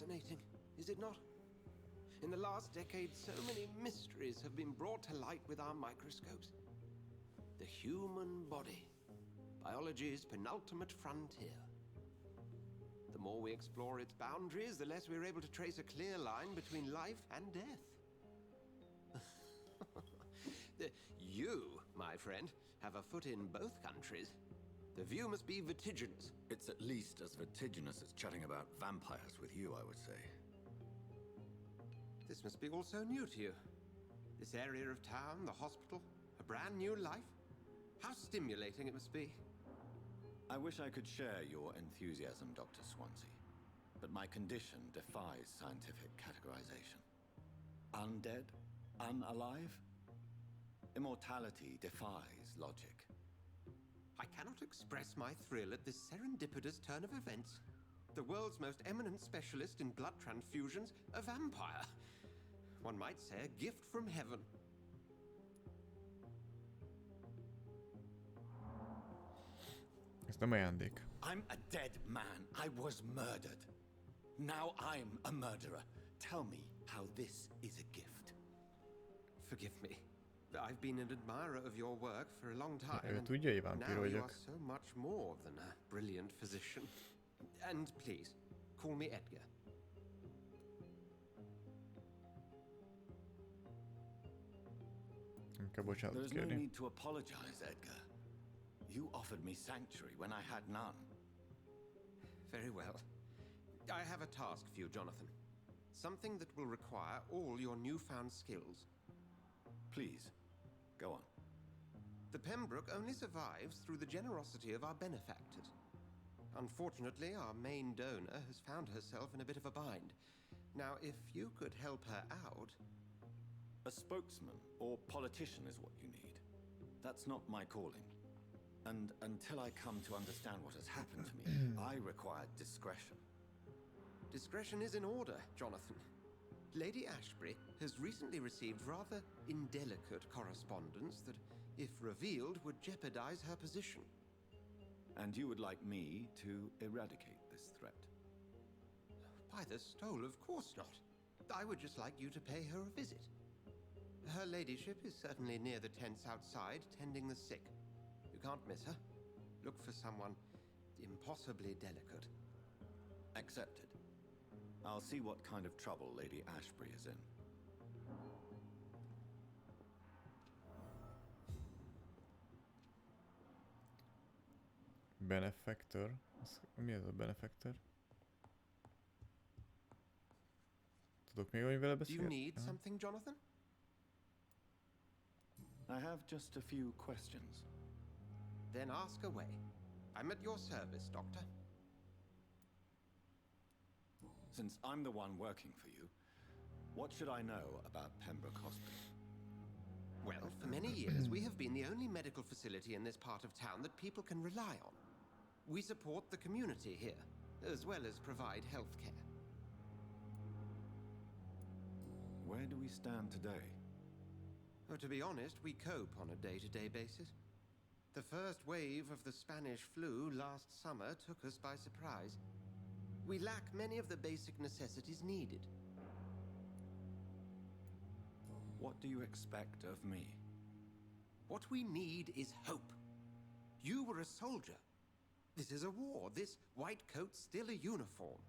fascinating, is it not? In the last decade, so many mysteries have been brought to light with our microscopes. The human body, biology's penultimate frontier. The more we explore its boundaries, the less we're able to trace a clear line between life and death. You, my friend, have a foot in both countries. The view must be vertiginous. It's at least as vertiginous as chatting about vampires with you, I would say. This must be all so new to you. This area of town, the hospital, a brand new life. How stimulating it must be. I wish I could share your enthusiasm, Dr. Swansea, but my condition defies scientific categorization. Undead? Unalive? Immortality defies logic. I cannot express my thrill at this serendipitous turn of events. The world's most eminent specialist in blood transfusions, a vampire. One might say a gift from heaven. Ez nem ajándék. I'm a dead man. I was murdered. Now I'm a murderer. Tell me how this is a gift. Forgive me. I've been an admirer of your work for a long time. Ő tudja, hogy vámpír Now you vagyok. are so much more than a brilliant physician. And please, call me Edgar. Nem kell bocsánatot There's no kérni. need to apologize, Edgar. You offered me sanctuary when I had none. Very well. I have a task for you, Jonathan. Something that will require all your newfound skills. Please, go on. The Pembroke only survives through the generosity of our benefactors. Unfortunately, our main donor has found herself in a bit of a bind. Now, if you could help her out... A spokesman or politician is what you need. That's not my calling. And until I come to understand what has happened to me, I require discretion. Discretion is in order, Jonathan. Lady Ashbury has recently received rather indelicate correspondence that, if revealed, would jeopardize her position. And you would like me to eradicate this threat? By the stole, of course not. I would just like you to pay her a visit. Her ladyship is certainly near the tents outside, tending the sick. You can't miss her. Look for someone impossibly delicate. Accepted. I'll see what kind of trouble Lady Ashbury is in. Benefactor? Mi ez a benefactor? Tudok még olyan vele Do you beszélni? need something, Jonathan? I have just a few questions. Then ask away. I'm at your service, Doctor. Since I'm the one working for you, what should I know about Pembroke Hospital? Well, for many years, we have been the only medical facility in this part of town that people can rely on. We support the community here, as well as provide health care. Where do we stand today? Oh, to be honest, we cope on a day-to-day basis. The first wave of the Spanish flu last summer took us by surprise. We lack many of the basic necessities needed. What do you expect of me? What we need is hope. You were a soldier. This is a war. This white coat's still a uniform.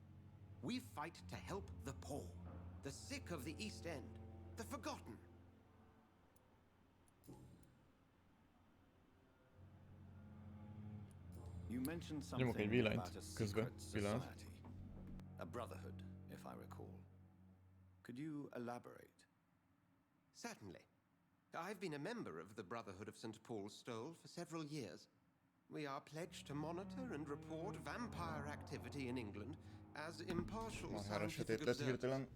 We fight to help the poor, the sick of the East End, the forgotten. You mentioned Nyomok egy something villanyt about a közben. secret Pillanat. society. A brotherhood, if I recall. Could you elaborate? Certainly. I've been a member of the Brotherhood of St. Paul's Stole for several years. We are pledged to monitor and report vampire activity in England as impartial Marhára scientific sötét lett observers. hirtelen.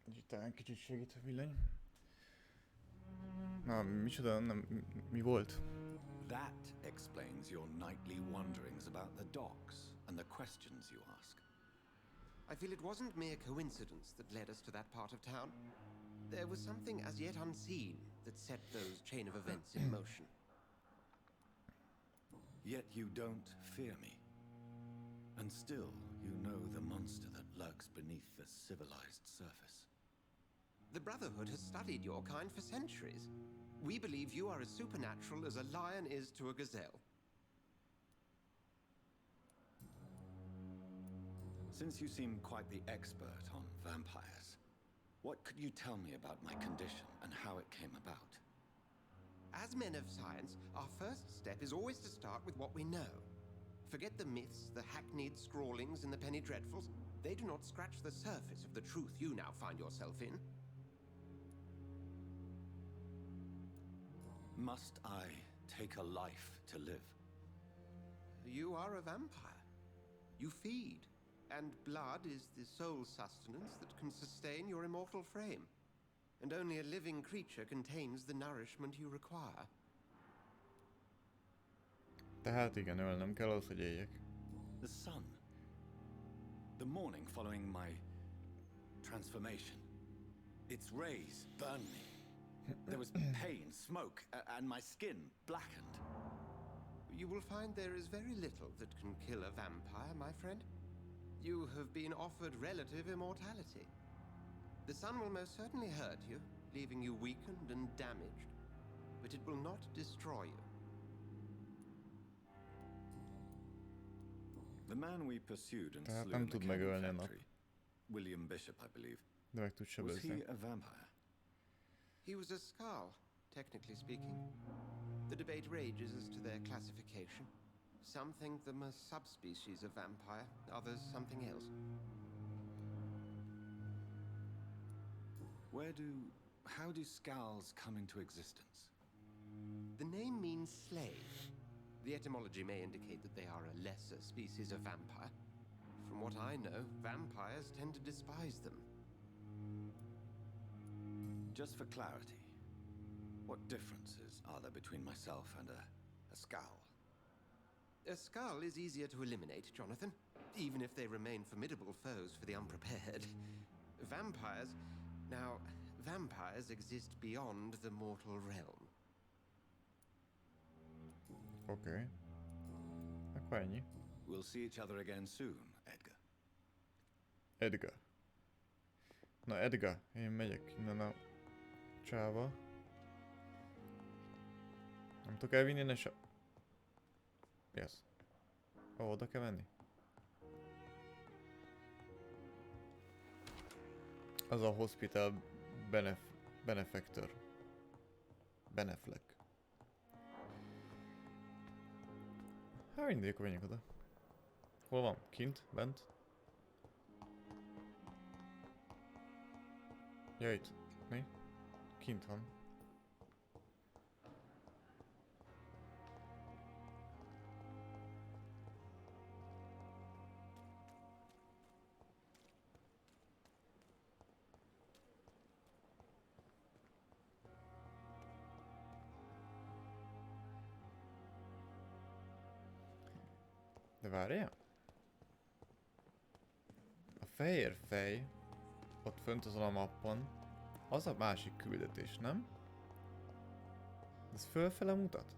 Így talán kicsit segít a villany. Na, micsoda, nem, mi volt? That explains your nightly wanderings about the docks and the questions you ask. I feel it wasn't mere coincidence that led us to that part of town. There was something as yet unseen that set those chain of events in motion. Yet you don't fear me. And still, You know the monster that lurks beneath the civilized surface. The Brotherhood has studied your kind for centuries. We believe you are as supernatural as a lion is to a gazelle. Since you seem quite the expert on vampires, what could you tell me about my condition and how it came about? As men of science, our first step is always to start with what we know. Forget the myths, the hackneyed scrawlings, and the penny dreadfuls. They do not scratch the surface of the truth you now find yourself in. Must I take a life to live? You are a vampire. You feed, and blood is the sole sustenance that can sustain your immortal frame. And only a living creature contains the nourishment you require. Tehát igen, ölnöm kell ahhoz, hogy éljek. The sun. The morning following my transformation. Its rays burn me. There was pain, smoke, and my skin blackened. You will find there is very little that can kill a vampire, my friend. You have been offered relative immortality. The sun will most certainly hurt you, leaving you weakened and damaged, but it will not destroy you. The man we pursued and Tehát slew nem in the tud candy megölni a nap. factory, William Bishop, I believe. De meg tud Was sebőzni. he a vampire? He was a Skald, technically speaking. The debate rages as to their classification. Some think them a subspecies of vampire, others something else. How do Skulls come into existence? The name means slave. The etymology may indicate that they are a lesser species of vampire. From what I know, vampires tend to despise them. Just for clarity, what differences are there between myself and a Skull? A skull is easier to eliminate, Jonathan, even if they remain formidable foes for the unprepared. Vampires... Now, vampires exist beyond the mortal realm. Oké. Akkor ennyi. We'll see each other again soon, Edgar. Edgar. Na Edgar, én megyek innen a csáva. Nem tudok elvinni innen se... Yes. Ó, oda kell menni? Az a Hospital Benefactor. Beneflek. Hát mindig, akkor menjünk oda. Hol van? Kint? Bent? Ja, itt. Mi? Kint van. De várjál? A fehér fej, ott fönt azon a mappon, az a másik küldetés, nem? Ez fölfele mutat?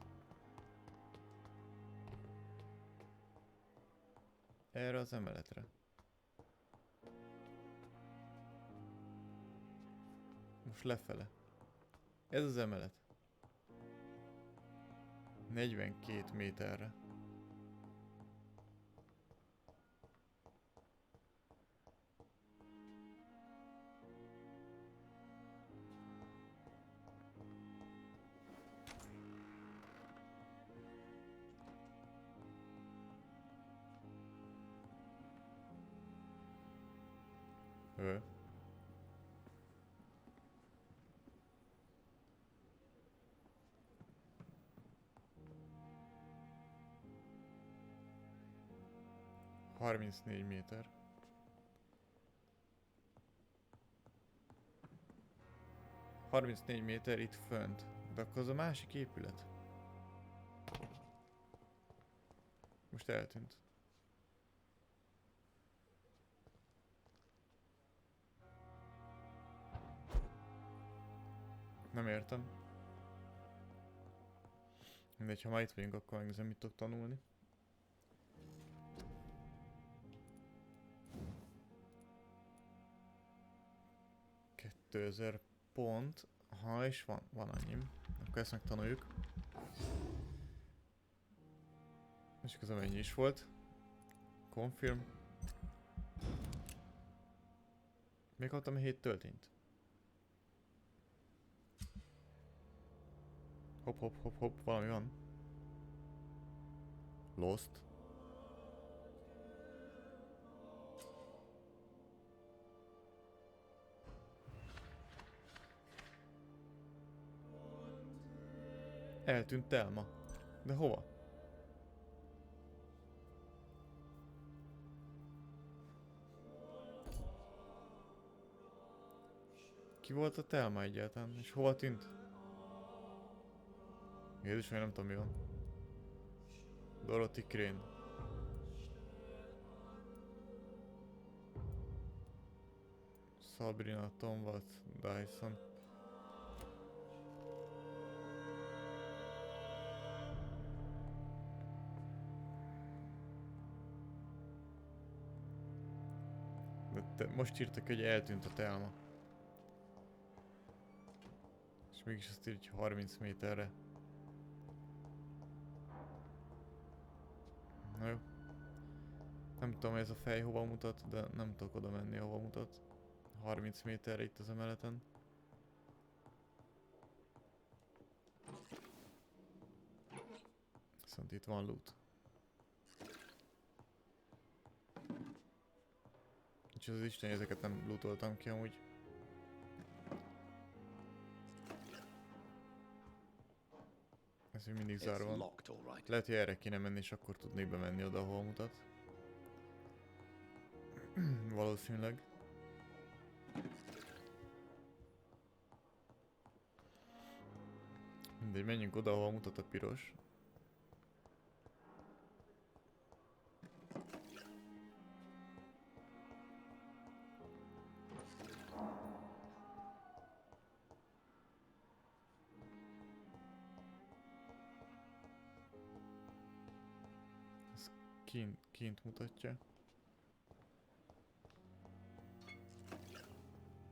Erre az emeletre. Most lefele. Ez az emelet. 42 méterre. Ő. ...34 méter. ...34 méter itt fönt. De akkor az a másik épület. Most eltűnt. Nem értem. Mindegy, ha már itt vagyunk, akkor megnézem, mit tudok tanulni. 2000 pont. Ha és van annyim. Akkor ezt megtanuljuk. És közben mennyi is volt? Confirm. Még kaptam 7 töltényt. Hopp, valami van. Lost. Eltűnt Telma. De hova? Ki volt a Telma egyáltalán? És hova tűnt? Jézus, én nem tudom mi van. Dorothy Crane. Sabrina, Tom Watts, Dyson. De most írtak, hogy eltűnt a Telma. És mégis azt írja, hogy 30 méterre. Na jó. Nem tudom, ez a fej hova mutat, de nem tudok oda menni, hova mutat. 30 méterre itt az emeleten. Viszont itt van loot. És az Isten, ezeket nem lootoltam ki amúgy. Ez még mindig zárva van. Lehet, hogy erre kéne menni, és akkor tudnék bemenni oda, ahol mutat. Valószínűleg. Mindegy, menjünk oda, ahol mutat a piros. Kint mutatja.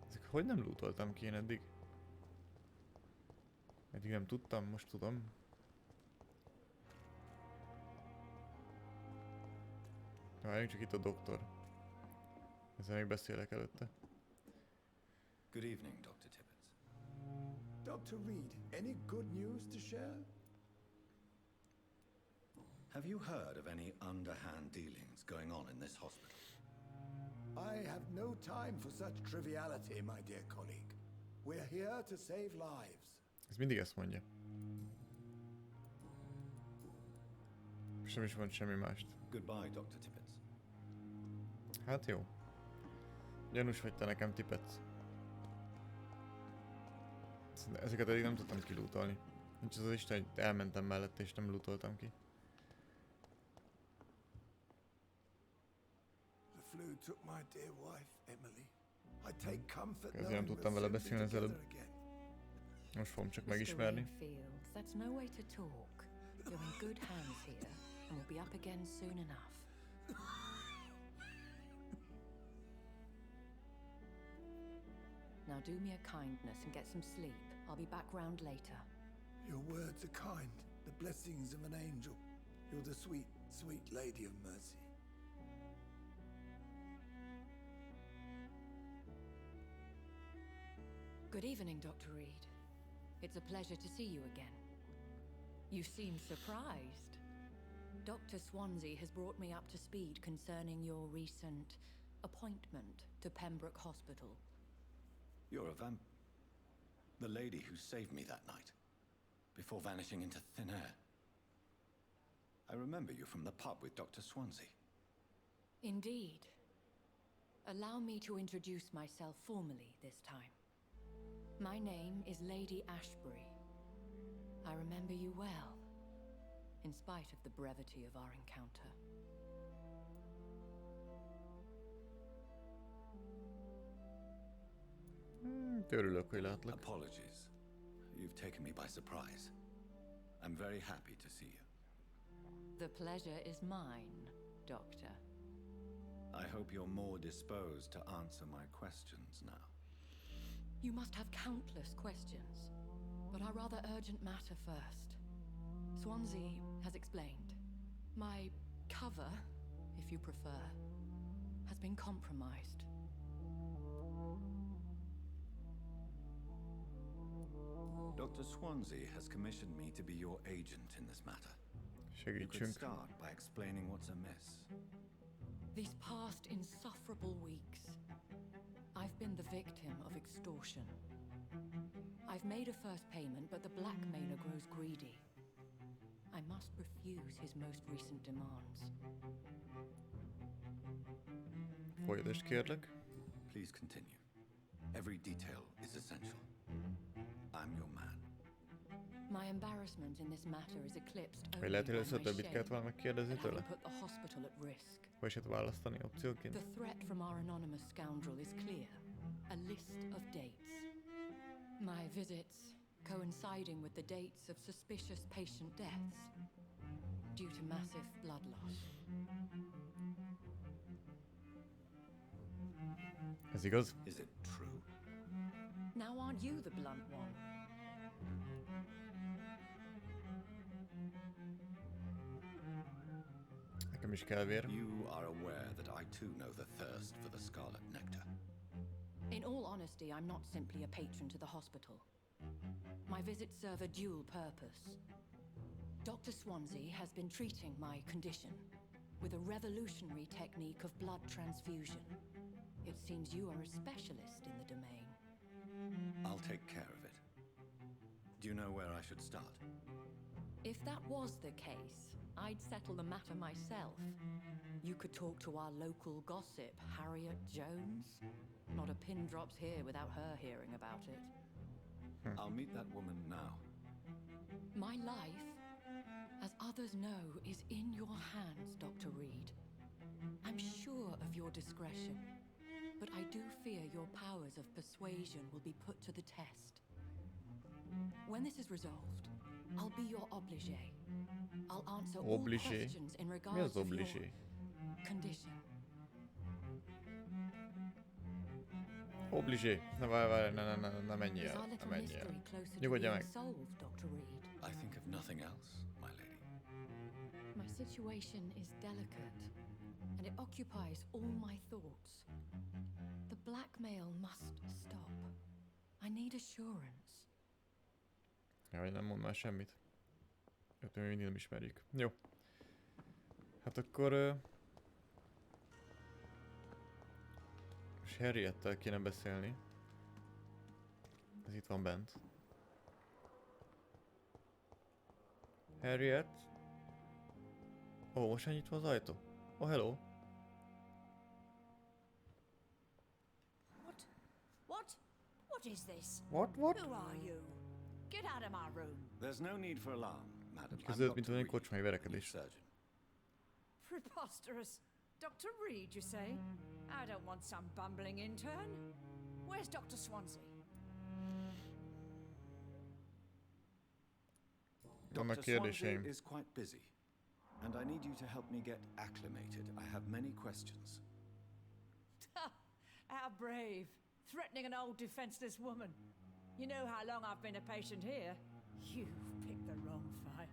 Ezek hogy nem lootoltam ki én eddig? Eddig nem tudtam, most tudom. Várjunk, csak itt a doktor. Ezzel még beszélek előtte. Good evening, Dr. Tibbets. Dr. Reed, any good news to share? Have you heard of any underhand dealings going on in this hospital? I have no time for such triviality, my dear colleague. We're here to save lives. Ez mindig ezt mondja. Sem is mond semmi mást. Goodbye, Dr. Tibbets. Hát jó. Gyanús vagy te nekem, Tibbets. Ezeket eddig nem tudtam kilútolni. Nincs az Isten, hogy elmentem mellette és nem lootoltam ki. Ezért nem tudtam vele beszélni az előbb. Most fogom csak megismerni. Now do me a kindness and get some sleep. I'll be back round later. Your words are kind, the blessings of an angel. You're the sweet, sweet lady of mercy. Good evening, Dr. Reed. It's a pleasure to see you again. You seem surprised. Dr. Swansea has brought me up to speed concerning your recent appointment to Pembroke Hospital. You're a the lady who saved me that night, before vanishing into thin air. I remember you from the pub with Dr. Swansea. Indeed. Allow me to introduce myself formally this time. My name is Lady Ashbury. I remember you well, in spite of the brevity of our encounter. Örülök, hogy látlak. Apologies. You've taken me by surprise. I'm very happy to see you. The pleasure is mine, Doctor. I hope you're more disposed to answer my questions now. You must have countless questions, but our rather urgent matter first. Swansea has explained. My cover, if you prefer, has been compromised. Dr. Swansea has commissioned me to be your agent in this matter. You could Segítsünk. start by explaining what's amiss. These past insufferable weeks, I've been the victim of extortion. I've made a first payment, but the blackmailer grows greedy. I must refuse his most recent demands. Folytasd kérlek. Please continue. Every detail is essential. I'm your man. My embarrassment in this matter is eclipsed Vagy only lehet, by hogy my először többit shame kellett volna megkérdezni at having tőle? put the hospital at risk. Vagy se választani opcióként? The threat from our anonymous scoundrel is clear. A list of dates. My visits coinciding with the dates of suspicious patient deaths due to massive blood loss. Ez igaz? Is it true? Now aren't you the blunt one? Nekem is kell vér. You are aware that I too know the thirst for the scarlet nectar. In all honesty, I'm not simply a patron to the hospital. My visits serve a dual purpose. Dr. Swansea has been treating my condition with a revolutionary technique of blood transfusion. It seems you are a specialist in the domain. I'll take care of it. Do you know where I should start? If that was the case, I'd settle the matter myself. You could talk to our local gossip, Harriet Jones. Not a pin drops here without her hearing about it. I'll meet that woman now. My life, as others know, is in your hands, Dr. Reed. I'm sure of your discretion, but I do fear your powers of persuasion will be put to the test. When this is resolved, I'll be your obligé. I'll answer all Obligé? questions in Mi regards az to your obligé? condition. Obligé. Ne várj, ne menjél Is our el. Ne little menjél el. mystery closer to Nyugodja being meg. solved, Dr. Reed? I think of nothing else, my lady. My situation is delicate, and it occupies all my thoughts. The blackmail must stop. I need assurance. Jaj, nem mond már semmit. Őt még mindig nem ismerjük. Jó. Hát akkor... most Harriettel kéne beszélni. Ez itt van bent. Harriet? Ó, most nyitva az ajtó. Oh, hello. What is this? What? Who are you? Get out of my room. There's no need for alarm, madam. I'm Között, mint Dr. valami Reed, kocsmai lead verekedés. surgeon. Preposterous. Dr. Reed, you say? I don't want some bumbling intern. Where's Dr. Swansea? Vannak Dr. Swansea kérdéseim. is quite busy, and I need you to help me get acclimated. I have many questions. How brave. Threatening an old defenseless woman. You know how long I've been a patient here? You've picked the wrong fight.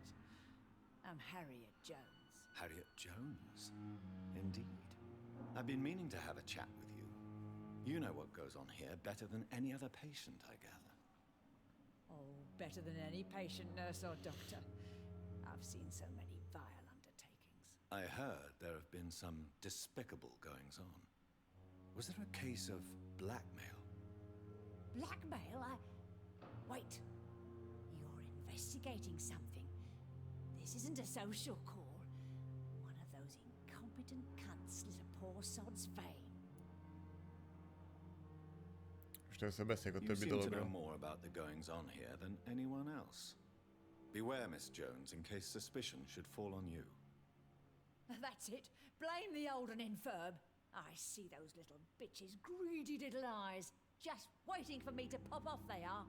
I'm Harriet Jones. Harriet Jones? Indeed. I've been meaning to have a chat with you. You know what goes on here better than any other patient, I gather. Oh, better than any patient, nurse or doctor. I've seen so many vile undertakings. I heard there have been some despicable goings-on. Was there a case of blackmail? Blackmail? Wait. You're investigating something. This isn't a social call. One of those incompetent cunts slit a poor sod's vein. Most először beszéljük a You többi seem to know dologról. more about the goings-on here than anyone else. Beware, Miss Jones, in case suspicion should fall on you. That's it. Blame the old and infirm. I see those little bitches' greedy little eyes. Just waiting for me to pop off they are.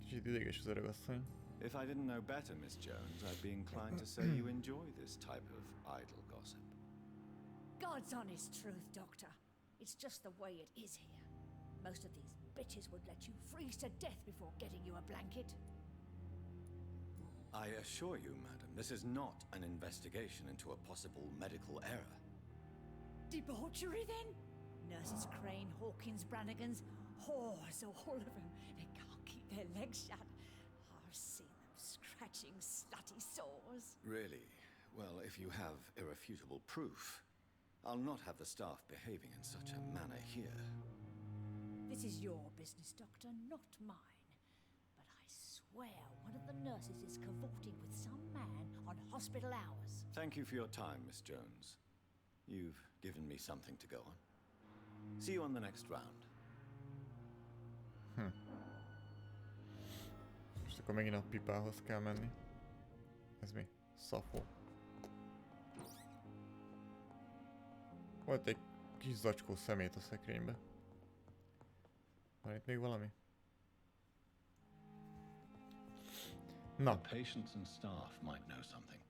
Kicsit ideges az öregasszony. If I didn't know better, Miss Jones, I'd be inclined to say you enjoy this type of idle gossip. God's honest truth, Doctor. It's just the way it is here. Most of these bitches would let you freeze to death before getting you a blanket. I assure you, madam, this is not an investigation into a possible medical error. Debauchery, then? Nurses Crane, Hawkins, Brannigans, whores, all of them. They can't keep their legs shut. I've seen them scratching slutty sores. Really? Well, if you have irrefutable proof, I'll not have the staff behaving in such a manner here. This is your business, Doctor, not mine. But I swear one of the nurses is cavorting with some man on hospital hours. Thank you for your time, Miss Jones. You've given me something to go on. See you on the next round. Most akkor megint a pipához kell menni. Ez mi? Szafó. Volt egy kis zacskó szemét a szekrénybe. Van itt még valami? Na. The patients and staff might know something.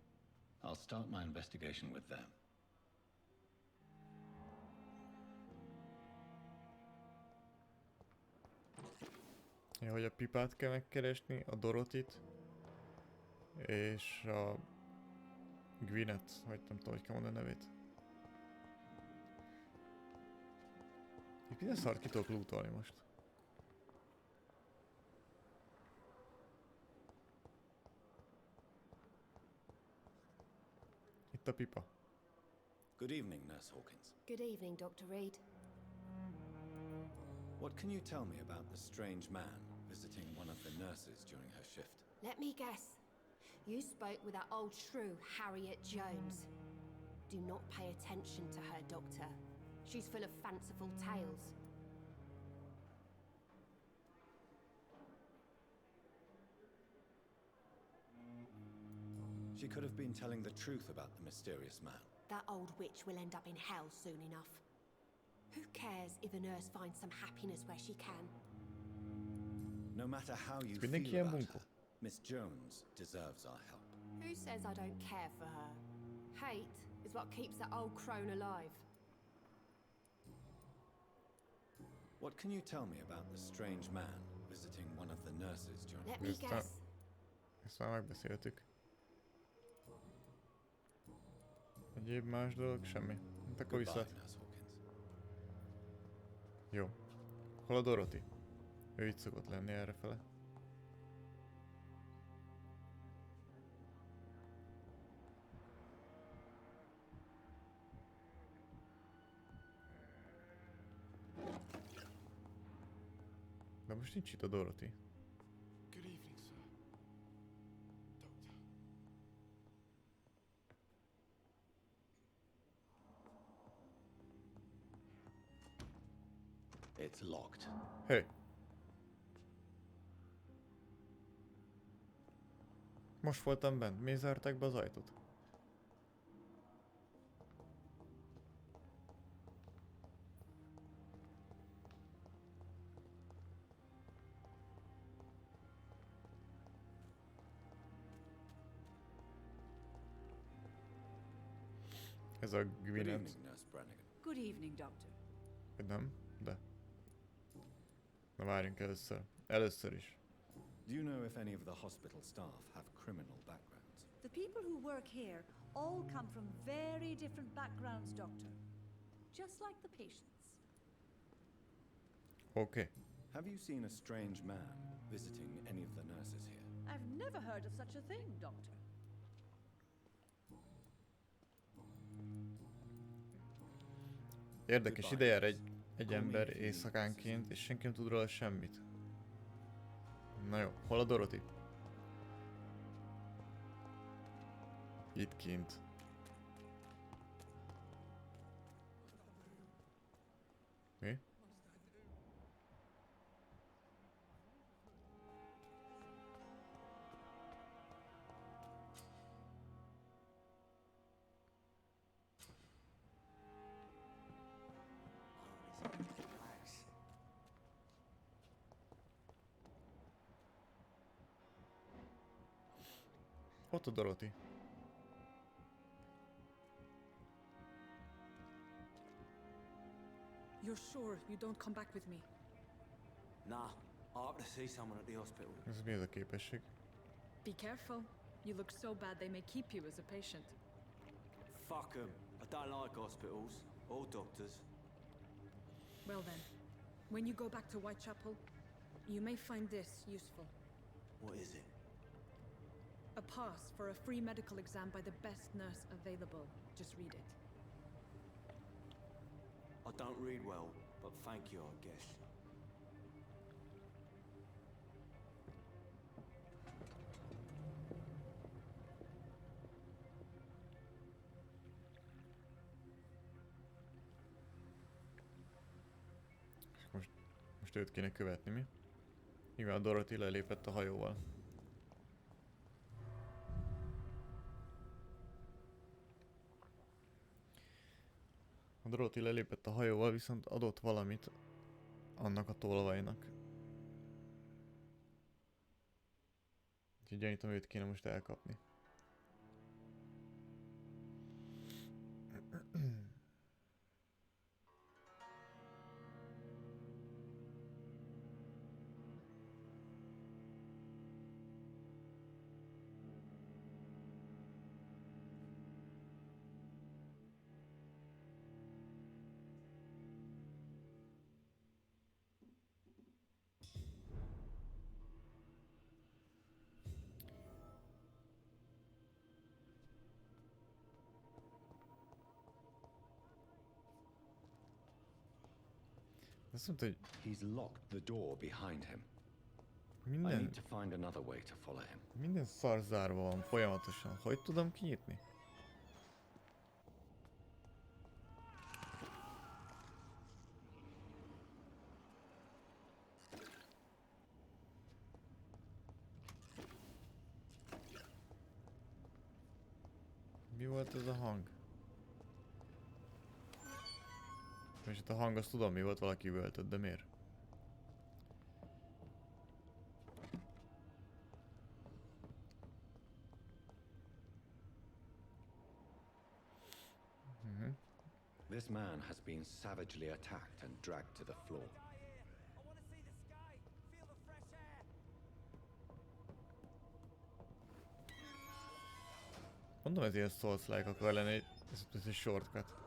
I'll start my investigation with them. Ja, hogy a pipát kell megkeresni, a Dorotit, és a Gwyneth, vagy nem tudom, hogy kell mondani a nevét. Itt minden szart ki tudok lootolni most. Itt a pipa. Good evening, Nurse Hawkins. Good evening, Dr. Reed. What can you tell me about the strange man visiting one of the nurses during her shift? Let me guess. You spoke with that old shrew, Harriet Jones. Do not pay attention to her, Doctor. She's full of fanciful tales. She could have been telling the truth about the mysterious man. That old witch will end up in hell soon enough. Who cares if a nurse finds some happiness where she can? No matter how you Mindenki feel ilyen about bunkó. her, Miss Jones deserves our help. Who says I don't care for her? Hate is what keeps that old crone alive. What can you tell me about the strange man visiting one of the nurses during Let me Ezt guess. Ezt már megbeszéltük. Egyéb más dolog? Semmi. Hát akkor Goodbye, viszont. Nurse Hawkins. Jó. Hol a Dorothy? Ő itt szokott lenni errefele. De most nincs itt a Dorothy. Good evening, sir. Doctor. It's locked. Hey! Most voltam bent. Miért zárták be az ajtót? Ez a Good Gwyneth. evening, Nurse Brannigan. Good evening, Doctor. Vagy nem? De. Na várjunk először. Először is. Do you know if any of the hospital staff have criminal backgrounds? The people who work here all come from very different backgrounds, Doctor. Just like the patients. Oké. Have you seen a strange man visiting any of the nurses here? I've never heard of such a thing, Doctor. Érdekes, ide jár egy ember éjszakánként, és senki nem tud róla semmit. Na jó, hol a Dorothy? Itt kint. Mi? Ott a Dorothy. You're sure you don't come back with me? Nah, I have to see someone at the hospital. Ez mi ez a képesség? Be careful. You look so bad they may keep you as a patient. Fuck 'em. I don't like hospitals or doctors. Well then, when you go back to Whitechapel, you may find this useful. What is it? A pass for a free medical exam by the best nurse available. Just read it. I don't read well, but thank you, I guess. Most őt kéne követni, mi? Igen, a Dorothy lelépett a hajóval. A Dorothy lelépett a hajóval, viszont adott valamit annak a tolvajnak. Úgyhogy gyanítom, őt kéne most elkapni. Azt mondta, hogy He's locked the door behind him. I minden, need to find another way to follow him. minden szar zárva van folyamatosan. Hogy tudom kinyitni? Mi volt ez a hang? És itt a hang, azt tudom mi volt, valaki üvöltött, de miért? This man has been savagely attacked and dragged to the floor. Mondom, ez ilyen Souls-like akar lenni, ez egy shortcut.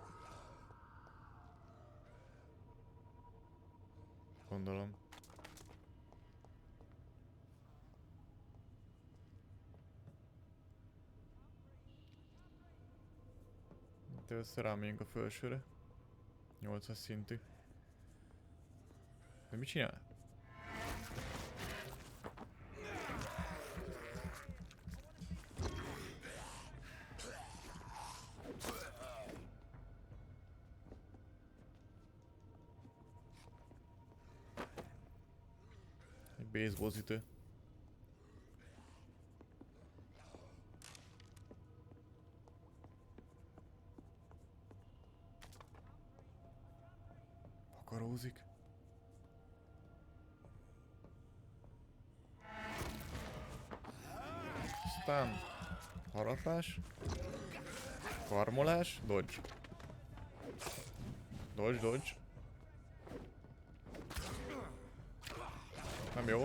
Gondolom. Itt először rámegyünk a felsőre. 8-as szintű. De mit csinál? Egy baseballütő. Akarózik. Aztán harapás. Karmolás. Dodge. Dodge, dodge. Nem jó.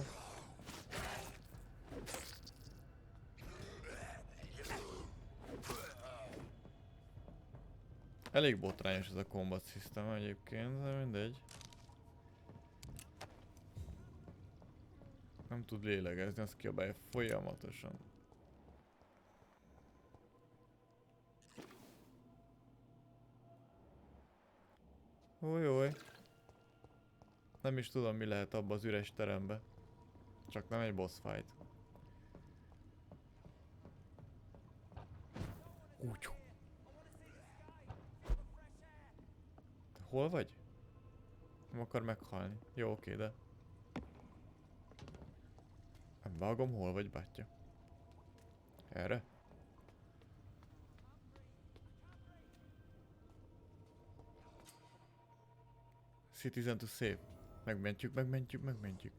Elég botrányos ez a combat system egyébként, de mindegy. Nem tud lélegezni, azt kiabálja folyamatosan. Ojoj. Nem is tudom, mi lehet abba az üres terembe. Csak nem egy boss fight. Úgy. Te hol vagy? Nem akar meghalni. Jó, oké, de... Nem vágom, hol vagy, bátyja. Erre? Citizen to save. Megmentjük, megmentjük, megmentjük.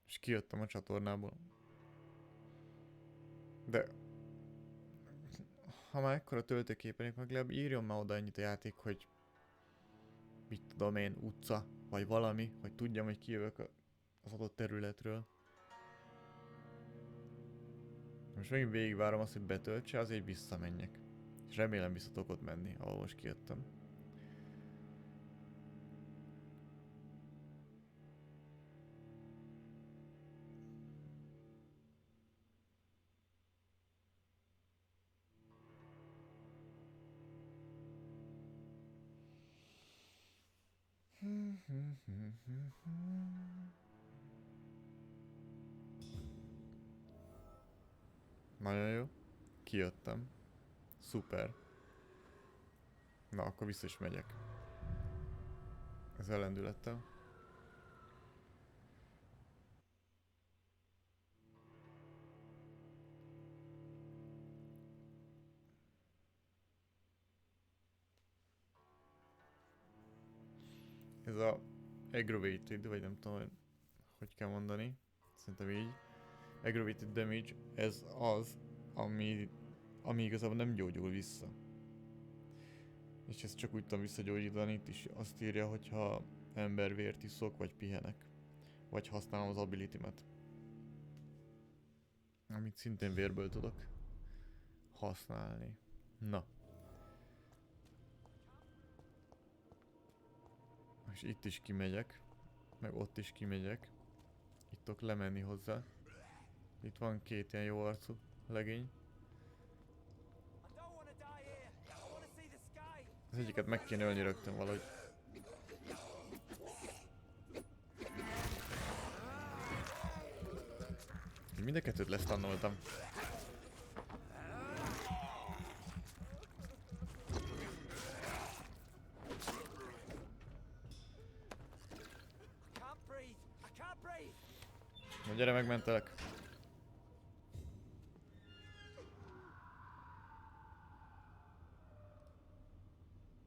És kijöttem a csatornából. De... Ha már ekkora töltőképenik, meg legalább írjon már oda annyit a játék, hogy... Mit tudom én, utca, vagy valami, hogy tudjam, hogy kijövök az adott területről. Most megint végigvárom azt, hogy betöltse, azért visszamenjek. És remélem vissza tudok ott menni, ahol most kijöttem. Nagyon jó. Kijöttem. Szuper. Na, akkor vissza is megyek. Ezzel lendülettel. Ez a aggravated, vagy nem tudom, hogy kell mondani. Szerintem így. Aggravated damage, ez az, ami igazából nem gyógyul vissza. És ezt csak úgy tudom visszagyógyítani, itt is azt írja, hogyha embervért iszok, vagy pihenek. Vagy használom az ability-met. Amit szintén vérből tudok használni. Na. És itt is kimegyek. Meg ott is kimegyek. Itt tudok lemenni hozzá. Itt van két ilyen jó arcú legény. Az egyiket meg kéne ölni rögtön valahogy. Mind a kettőt lesztannoltam. Na gyere, megmentelek.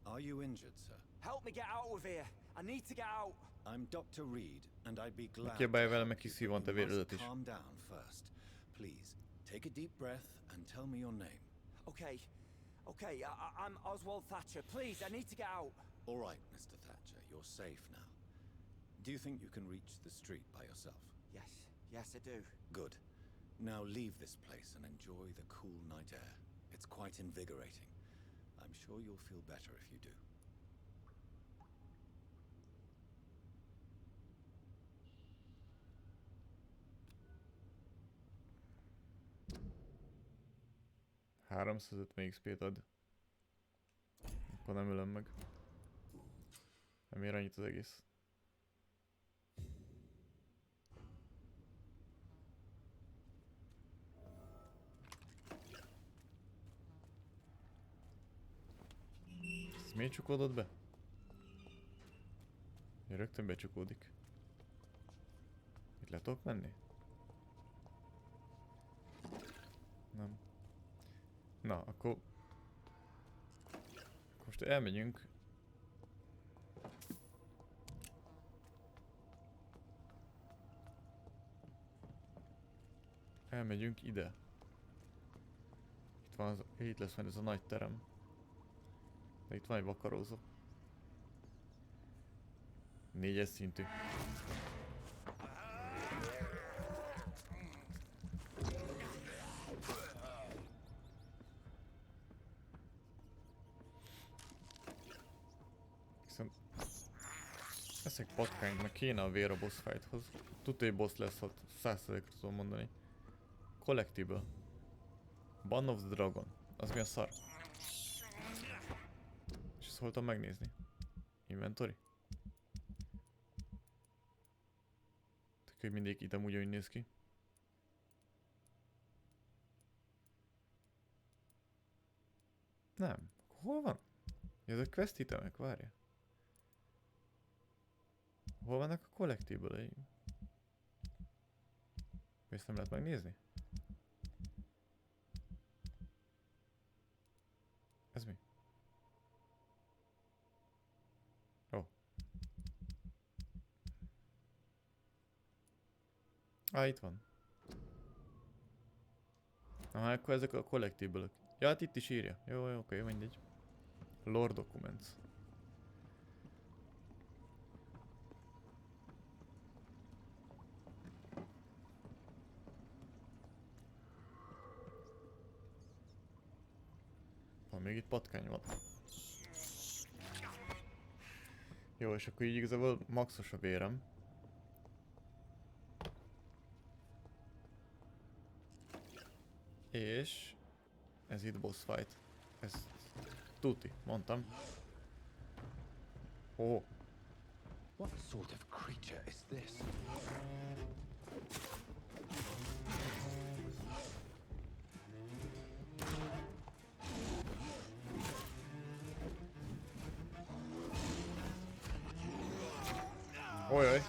Are you injured, sir? Help me get out of here. I need to get out. I'm Dr. Reed, and I'd be glad Kiabálj velem, meg to help kiszívant a you, but you vérődet must is. calm down first. Please, take a deep breath and tell me your name. Okay. Okay, I'm Oswald Thatcher. Please, I need to get out. All right, Mr. Thatcher, you're safe now. Do you think you can reach the street by yourself? Yes. Yes, I do. Good. Now leave this place and enjoy the cool night air. It's quite invigorating. I'm sure you'll feel better if you do. ...350 XP-t ad. Akkor nem ölöm meg. Nem ér annyit az egész. Ez miért csukódott be? Ja, rögtön becsukódik. Itt le tudok menni? Nem. Na, akkor most elmegyünk. Elmegyünk ide. Itt van az, itt lesz majd ez a nagy terem. De itt van egy vakarózó. 4-es szintű. Viszont eszek patkányt, meg kéne a vér a boss fighthoz. Tudja, hogy boss lesz, 100%-ra tudom mondani. Collectible. Ban of the Dragon. Az mi a szar? És ezt hol tudom megnézni? Inventory? Tök, hogy mindig item ugyanúgy néz ki. Nem. Hol van? Ja, ezek quest itemek, várja. Hol vannak a collectible-ei? Ezt nem lehet megnézni? Ez mi? Ó. Itt van. Aha, akkor ezek a collectible-ök. Ja, hát itt is írja. Jó, jó, oké, mindegy. Lore documents. Van, még itt patkány van. Jó, és akkor így igazából maxos a vérem. És... ez itt boss fight. Ez... tuti, mondtam. Ó. What sort of creature is this? Ojoj.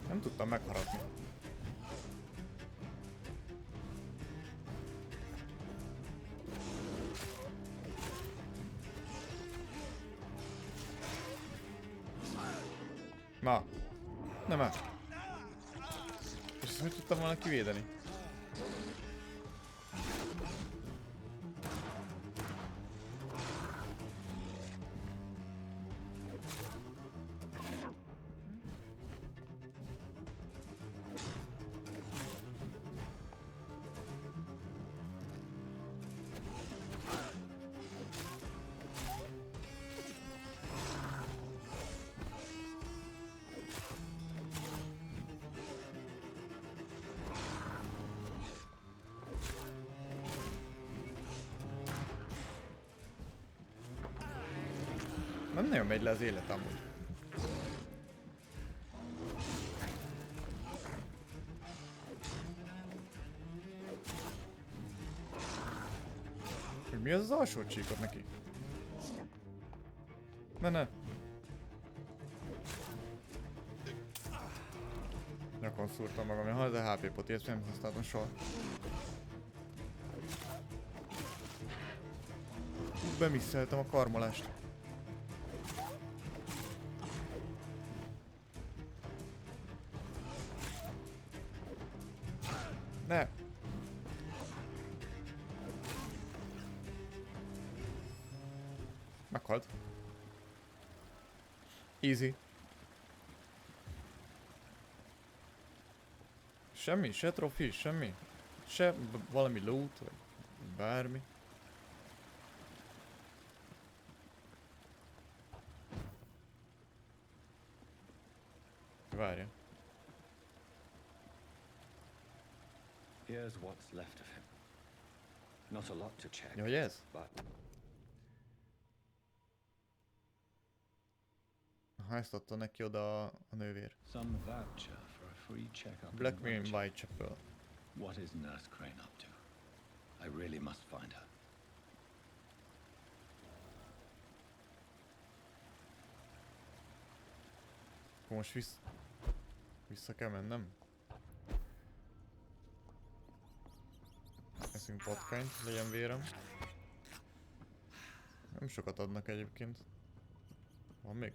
Nem tudtam megharapni. Na. Nem el. És ezt hogy tudtam volna kivédeni? Nem nagyon megy le az élet amúgy. Hogy mi az alsó csíkot neki? Ne. Nyakon szúrtam magam, ha ez a HP poti, ezt nem használtam soha. Bemisszeltem a karmolást. Ne! Meghalt. Easy. Semmi, se trofi, semmi. Se valami loot, vagy bármi. Várja. Here's what's left of him. Not a lot to check. Jó, ez? But Ha ezt adta neki oda a nővér. some voucher for a free checkup. Black Mirror in Whitechapel. What is Nurse Crane up to? I really must find her. Akkor most vissza kell mennem. Eszünk patkányt, legyen vérem. Nem sokat adnak egyébként. Van még?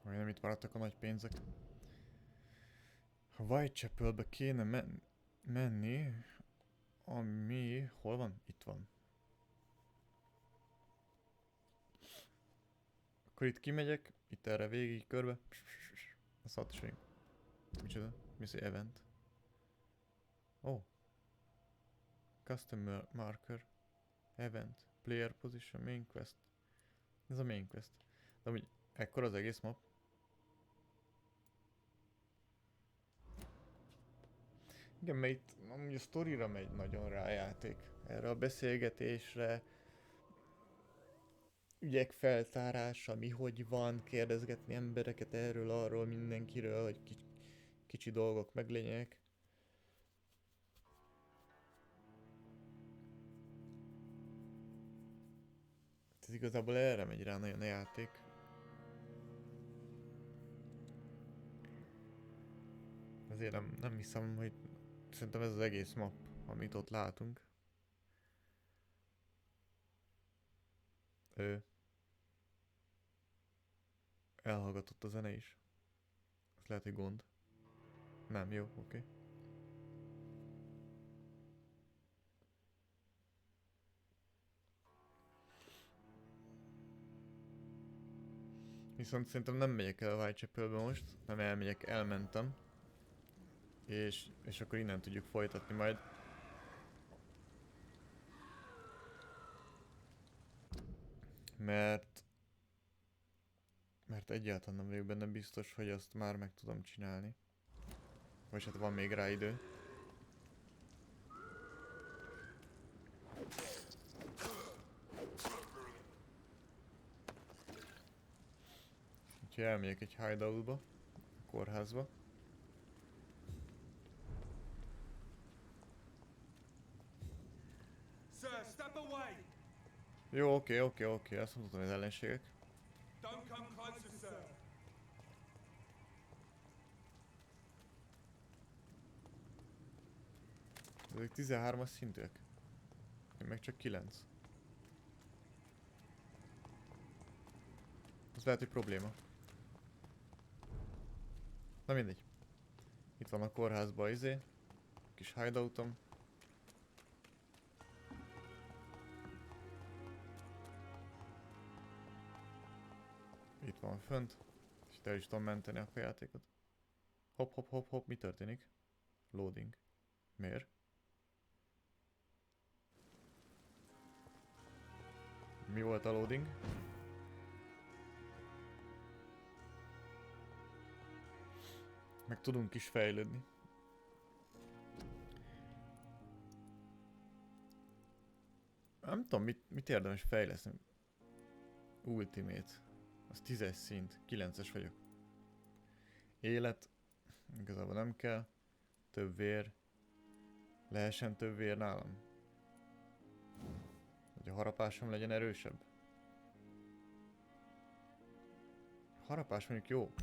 Majdnem itt maradtak a nagy pénzek. A Whitechapelbe kéne menni, ami... hol van? Itt van. Akkor itt kimegyek, itt erre végig körbe. A szat is végig. Micsoda? Mi event? Oh. Customer marker. Event. Player position. Main quest. Ez a main quest. De amúgy ekkor az egész map. Igen, mert itt amúgy a sztorira megy nagyon rá a játék. Erre a beszélgetésre, ügyek feltárása, mi hogy van, kérdezgetni embereket erről, arról, mindenkiről, hogy kicsi dolgok meglegyenek. Ez igazából erre megy rá nagyon a játék. Ezért nem hiszem, hogy szerintem ez az egész map, amit ott látunk. Elhallgatott a zene is. Ez lehet, hogy gond. Nem, jó, oké. Viszont szerintem nem megyek el a Whitechapelbe most, nem elmegyek, elmentem. És akkor innen tudjuk folytatni majd. Mert egyáltalán nem vagyok benne biztos, hogy azt már meg tudom csinálni. Vagy hát van még rá idő. Úgyhogy elmegyek egy hideoutba, a kórházba. Jó, oké, azt mondhatom az ellenségek. Ezek 13-as szintűek. Én meg csak 9. Ez lehet, hogy probléma. Na mindegy. Itt van a kórházba kis hideoutom. Itt van fönt. És el is tudom menteni a játékot. Hopp, mi történik? Loading. Miért? Mi volt a loading? Meg tudunk is fejlődni. Nem tudom, mit érdemes fejleszteni. Ultimate. Az 10-es szint. 9-es vagyok. Élet. Igazából nem kell. Több vér. Lehessen több vér nálam. Hogy a harapásom legyen erősebb. A harapás mondjuk jó.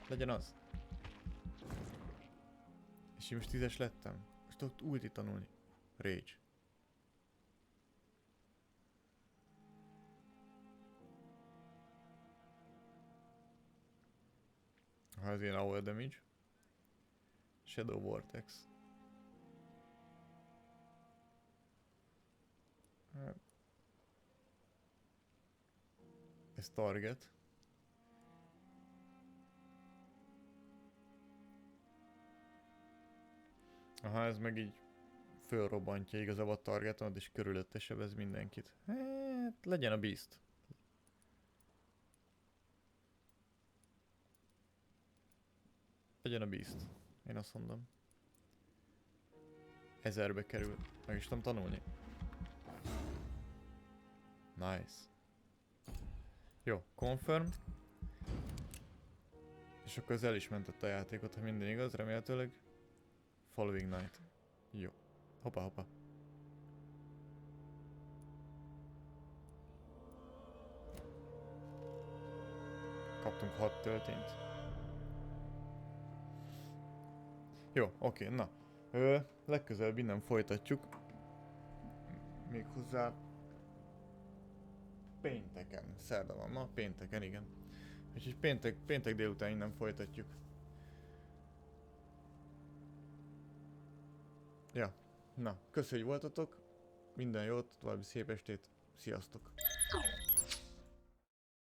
Legyen az. És én most 10-es lettem. Most tudok ulti tanulni. Rage. Ha ez ilyen AOE damage. Shadow Vortex. Ez target. Aha, ez meg így fölrobbantja igazából a targetomat, és körülötte sebez mindenkit. Hát, legyen a Beast. Legyen a Beast. Én azt mondom. 1000-be kerül. Meg is tudom tanulni. Nice. Jó, confirm. És akkor ez el is mentett a játékot, ha minden igaz, remélhetőleg. Following night. Jó. Hoppá. Kaptunk 6 töltényt. Jó, oké, na. Legközelebb innen folytatjuk. Méghozzá pénteken. Szerda van ma, pénteken, igen. Úgyhogy péntek délután innen folytatjuk. Ja, na, köszönjük, hogy voltatok. Minden jót, további szép estét. Sziasztok!